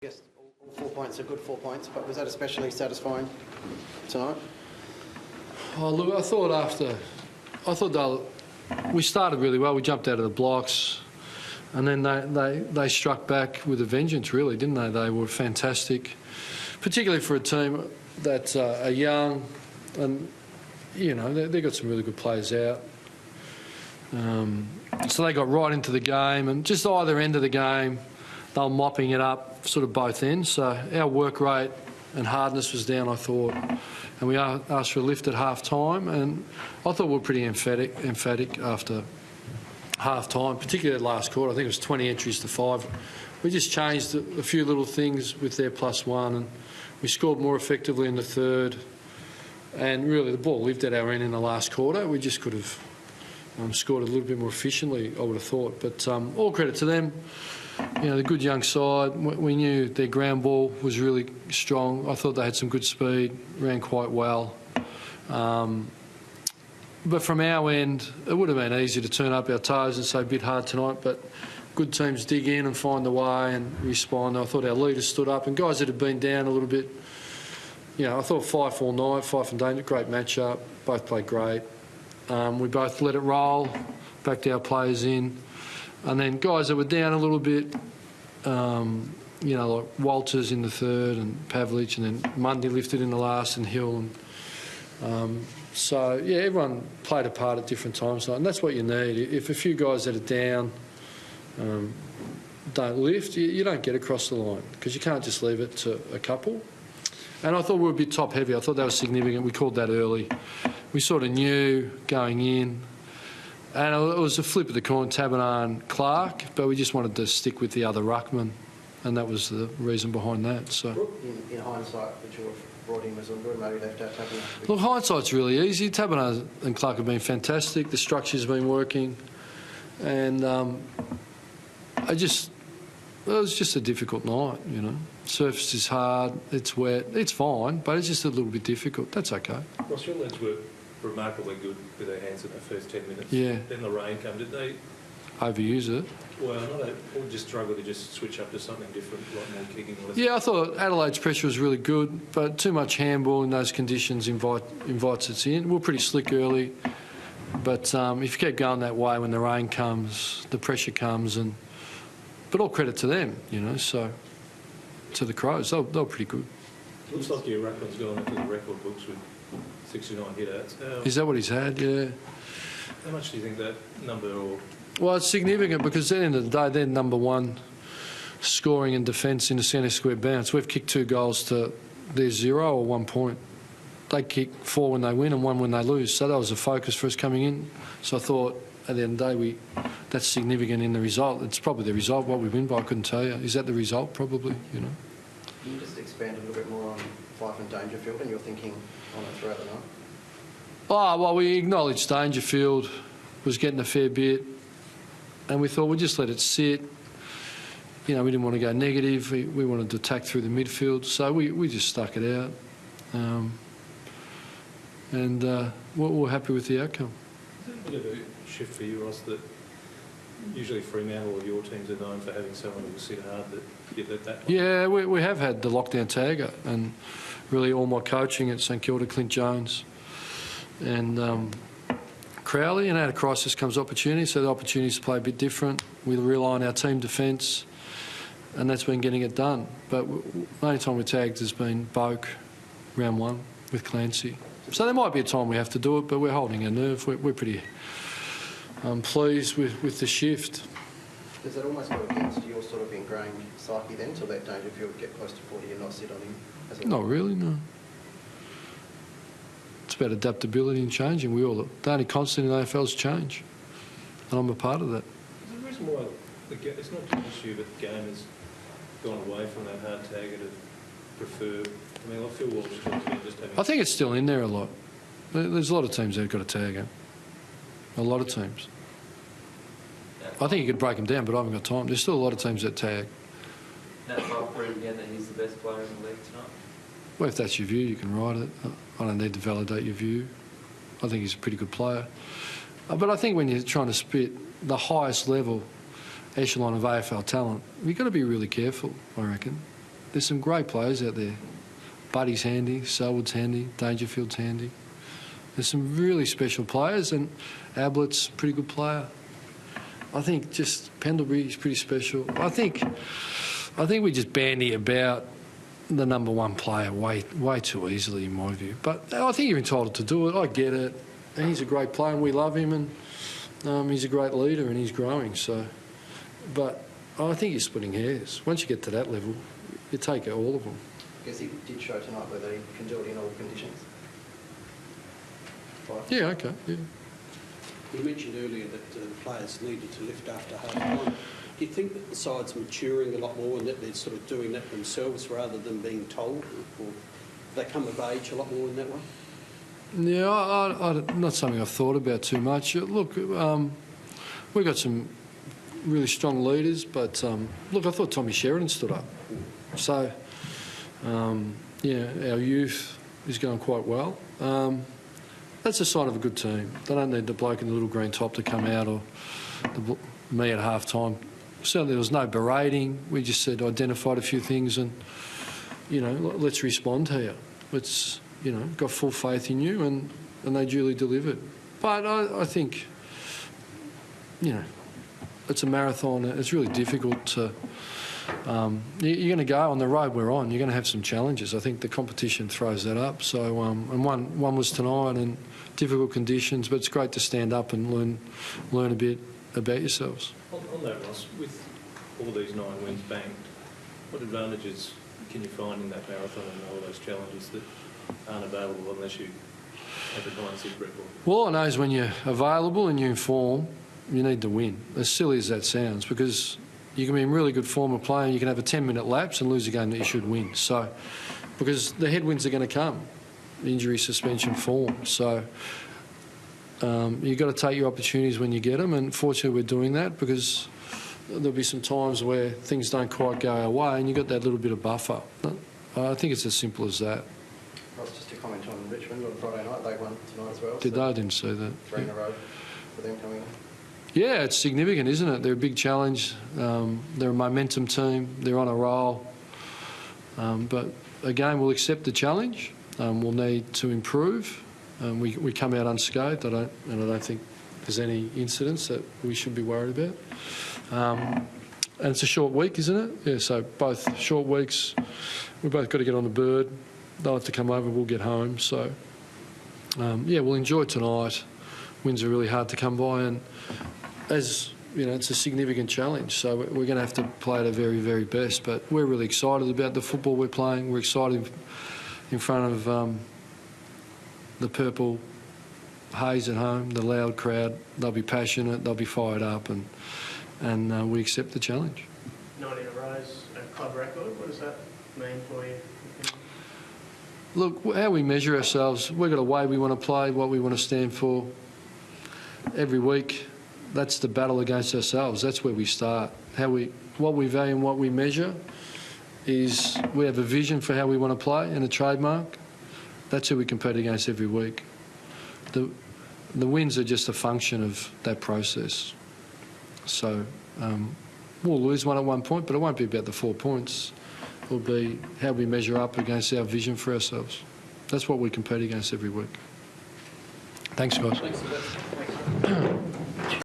I guess all 4 points are good 4 points, but was that especially satisfying tonight? Oh, look, we started really well. We jumped out of the blocks, and then they struck back with a vengeance, really, didn't they? They were fantastic, particularly for a team that are young, and you know they've got some really good players out. So they got right into the game, and just either end of the game, they were mopping it up, sort of both ends. So our work rate and hardness was down, I thought, and we asked for a lift at half time, and I thought we were pretty emphatic after half time, particularly the last quarter. I think it was 20 entries to 5. We just changed a few little things with their +1, and we scored more effectively in the third, and really the ball lived at our end in the last quarter. We just could have scored a little bit more efficiently, I would have thought, but all credit to them. You know, the good young side. We knew their ground ball was really strong. I thought they had some good speed, ran quite well. But from our end, it would have been easy to turn up our toes and say a bit hard tonight, but good teams dig in and find a way and respond. I thought our leaders stood up, and guys that had been down a little bit, you know, I thought Fife all night, Fife and Danger, great matchup, both played great. We both let it roll, backed our players in. And then guys that were down a little bit, you know, like Walters in the third and Pavlich, and then Mundy lifted in the last, and Hill. And so, yeah, everyone played a part at different times. And that's what you need. If a few guys that are down don't lift, you don't get across the line, because you can't just leave it to a couple. And I thought we were a bit top-heavy. I thought that was significant. We called that early. We sort of knew going in. And it was a flip of the coin, Taberner and Clark, but we just wanted to stick with the other ruckman, and that was the reason behind that. So, in hindsight, would you have brought in Mazunga and maybe left out Taberner? Look, hindsight's really easy. Taberner and Clark have been fantastic. The structure's been working, and it was just a difficult night, you know. Surface is hard, it's wet, it's fine, but it's just a little bit difficult. That's okay. Ross, your lads were remarkably good with their hands in the first 10 minutes. Yeah. Then the rain came. Did they overuse it? Well, or just struggle to just switch up to something different, like more kicking? Yeah, I thought Adelaide's pressure was really good, but too much handball in those conditions invites us in. We were pretty slick early, but if you keep going that way, when the rain comes, the pressure comes, but all credit to them, you know. So to the Crows, they were pretty good. Looks like your ruckman's gone into the record books with 69 hit-outs. Is that what he's had? Yeah. How much do you think that number or... Well, it's significant because at the end of the day, they're number one scoring and defence in the centre square bounce. We've kicked 2 goals to their 0 or 1 point. They kick 4 when they win and 1 when they lose. So that was a focus for us coming in. So I thought at the end of the day, that's significant in the result. It's probably the result. What we win by, I couldn't tell you. Is that the result? Probably, you know. Can you just expand a little bit more on Fife and Dangerfield and your thinking on it throughout the night? Oh, well, we acknowledged Dangerfield was getting a fair bit, and we thought we'd just let it sit. You know, we didn't want to go negative. We wanted to attack through the midfield, so we just stuck it out. We're happy with the outcome. Is it a bit of a shift for you, Ross, that usually Fremantle or your teams are known for having someone who will sit hard, that you let that one? Yeah, we have had the lockdown tagger, and really all my coaching at St Kilda, Clint Jones and Crowley, and out of crisis comes opportunity, so the opportunities to play a bit different. We rely on our team defence, and that's been getting it done. But the only time we tagged has been Boak, round 1, with Clancy. So there might be a time we have to do it, but we're holding our nerve. We're pretty pleased with the shift. Does that almost go against your sort of ingrained psyche then, to let Dangerfield get close to 40 and not sit on him? Not really, no. It's about adaptability and changing. The only constant in AFL is change, and I'm a part of that. Is there a reason why it's not just you, but the game has gone away from that hard tagger to prefer? I mean, I feel Walsh talks about just having... I think it's still in there a lot. There's a lot of teams that have got a tagger. A lot of teams. I think you could break them down, but I haven't got time. There's still a lot of teams that tag. That's why I've proven again that he's the best player in the league tonight. Well, if that's your view, you can write it. I don't need to validate your view. I think he's a pretty good player. But I think when you're trying to spit the highest level echelon of AFL talent, you've got to be really careful, I reckon. there's some great players out there. Buddy's handy, Selwood's handy, Dangerfield's handy. There's some really special players, and Ablett's a pretty good player. I think just Pendlebury's pretty special. I think we just bandy about the number one player way too easily, in my view. But I think you're entitled to do it. I get it. And he's a great player, and we love him, and he's a great leader, and he's growing. So, but I think you're splitting hairs. Once you get to that level, you take all of them. I guess he did show tonight whether he can do it in all conditions. Yeah, okay, yeah. You mentioned earlier that the players needed to lift after half-time. Do you think that the side's maturing a lot more and that they're sort of doing that themselves rather than being told? Or they come of age a lot more in that way? Yeah, not something I've thought about too much. Look, we've got some really strong leaders, but look, I thought Tommy Sheridan stood up. So, yeah, our youth is going quite well. That's a sign of a good team. They don't need the bloke in the little green top to come out or me at half-time. Certainly there was no berating. We just said, identified a few things and, you know, let's respond here. Let's, you know, got full faith in you, and they duly delivered. But I think, you know, it's a marathon. It's really difficult to... you're going to go on the road we're on. You're going to have some challenges. I think the competition throws that up. So, and one was tonight, and difficult conditions. But it's great to stand up and learn a bit about yourselves. On that, Ross, with all these 9 wins banked, what advantages can you find in that marathon and all those challenges that aren't available unless you have a 9-6 record? Well, all I know is when you're available and you're in form, you need to win. As silly as that sounds, because you can be in really good form of playing, you can have a 10-minute lapse and lose a game that you should win. So, because the headwinds are going to come, injury, suspension, form. So, you've got to take your opportunities when you get them, and fortunately we're doing that because there'll be some times where things don't quite go our way, and you've got that little bit of buffer. I think it's as simple as that. Ross, just to comment on Richmond on Friday night, they won tonight as well. Did they? I didn't see that. 3 in a row for them coming in. Yeah, it's significant, isn't it? They're a big challenge. They're a momentum team. They're on a roll. But again, we'll accept the challenge. We'll need to improve. We come out unscathed. I don't think there's any incidents that we should be worried about. And it's a short week, isn't it? Yeah, so both short weeks. We've both got to get on the bird. They'll have to come over. We'll get home. So, yeah, we'll enjoy tonight. Wins are really hard to come by, and as you know, it's a significant challenge. So we're going to have to play at our very, very best. But we're really excited about the football we're playing. We're excited in front of the purple haze at home, the loud crowd. They'll be passionate. They'll be fired up, and we accept the challenge. 9 in a row is a club record. What does that mean for you? Look, how we measure ourselves, we've got a way we want to play, what we want to stand for. Every week, that's the battle against ourselves. That's where we start. What we value and what we measure is we have a vision for how we want to play and a trademark. That's who we compete against every week. The wins are just a function of that process. So we'll lose one at one point, but it won't be about the 4 points. It'll be how we measure up against our vision for ourselves. That's what we compete against every week. Thanks, guys. Thanks for that. Thanks.